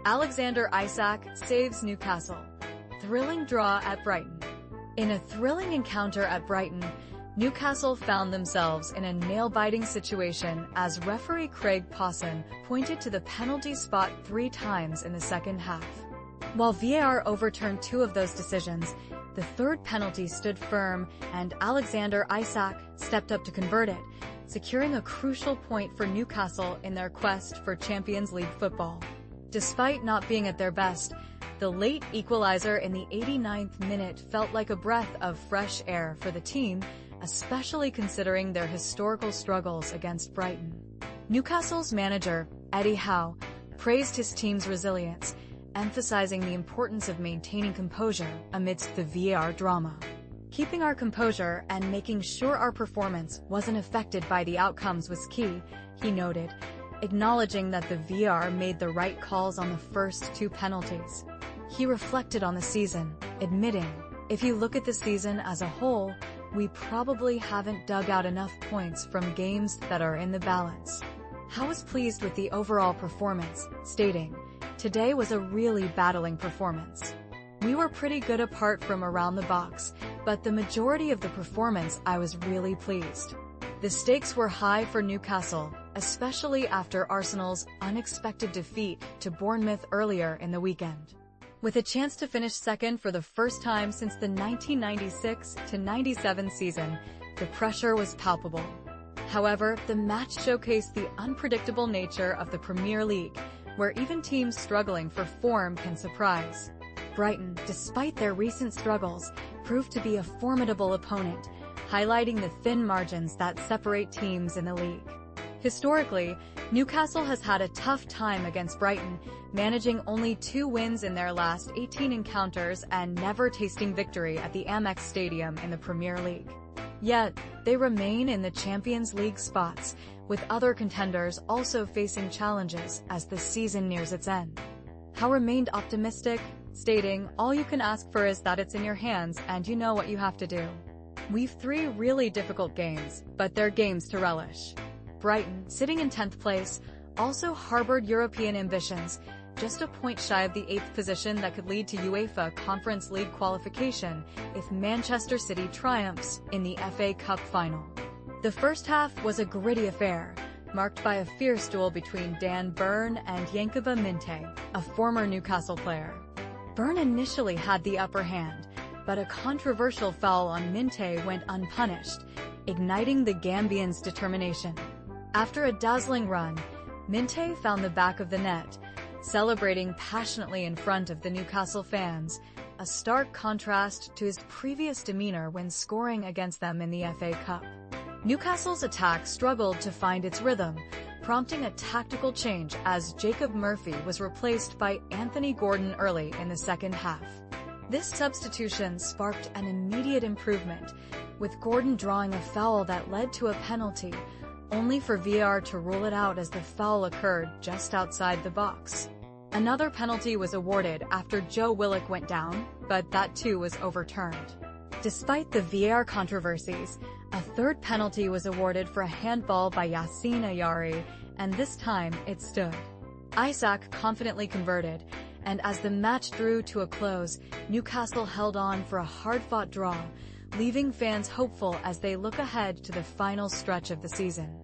Alexander Isak saves Newcastle. Thrilling draw at Brighton. In a thrilling encounter at Brighton, Newcastle found themselves in a nail-biting situation as referee Craig Pawson pointed to the penalty spot 3 times in the second half. While VAR overturned 2 of those decisions, the third penalty stood firm and Alexander Isak stepped up to convert it, securing a crucial point for Newcastle in their quest for Champions League football. Despite not being at their best, the late equalizer in the 89th minute felt like a breath of fresh air for the team, especially considering their historical struggles against Brighton. Newcastle's manager, Eddie Howe, praised his team's resilience, emphasizing the importance of maintaining composure amidst the VAR drama. Keeping our composure and making sure our performance wasn't affected by the outcomes was key, he noted, acknowledging that the VAR made the right calls on the first 2 penalties. He reflected on the season, admitting, "If you look at the season as a whole, we probably haven't dug out enough points from games that are in the balance." Howe was pleased with the overall performance, stating, "Today was a really battling performance. We were pretty good apart from around the box, but the majority of the performance I was really pleased." The stakes were high for Newcastle, especially after Arsenal's unexpected defeat to Bournemouth earlier in the weekend. With a chance to finish second for the first time since the 1996-97 season, the pressure was palpable. However, the match showcased the unpredictable nature of the Premier League, where even teams struggling for form can surprise. Brighton, despite their recent struggles, proved to be a formidable opponent, highlighting the thin margins that separate teams in the league. Historically, Newcastle has had a tough time against Brighton, managing only 2 wins in their last 18 encounters and never tasting victory at the Amex Stadium in the Premier League. Yet, they remain in the Champions League spots, with other contenders also facing challenges as the season nears its end. Howe remained optimistic, stating, "All you can ask for is that it's in your hands and you know what you have to do. We've 3 really difficult games, but they're games to relish." Brighton, sitting in 10th place, also harbored European ambitions, just a point shy of the 8th position that could lead to UEFA Conference League qualification if Manchester City triumphs in the FA Cup final. The first half was a gritty affair, marked by a fierce duel between Dan Burn and Yankuba Minteh, a former Newcastle player. Burn initially had the upper hand, but a controversial foul on Minteh went unpunished, igniting the Gambian's determination. After a dazzling run, Minteh found the back of the net, celebrating passionately in front of the Newcastle fans, a stark contrast to his previous demeanor when scoring against them in the FA Cup. Newcastle's attack struggled to find its rhythm, prompting a tactical change as Jacob Murphy was replaced by Anthony Gordon early in the second half. This substitution sparked an immediate improvement, with Gordon drawing a foul that led to a penalty, only for VAR to rule it out as the foul occurred just outside the box. Another penalty was awarded after Joe Willock went down, but that too was overturned. Despite the VAR controversies, a third penalty was awarded for a handball by Yassine Ayari, and this time it stood. Isak confidently converted, and as the match drew to a close, Newcastle held on for a hard-fought draw, leaving fans hopeful as they look ahead to the final stretch of the season.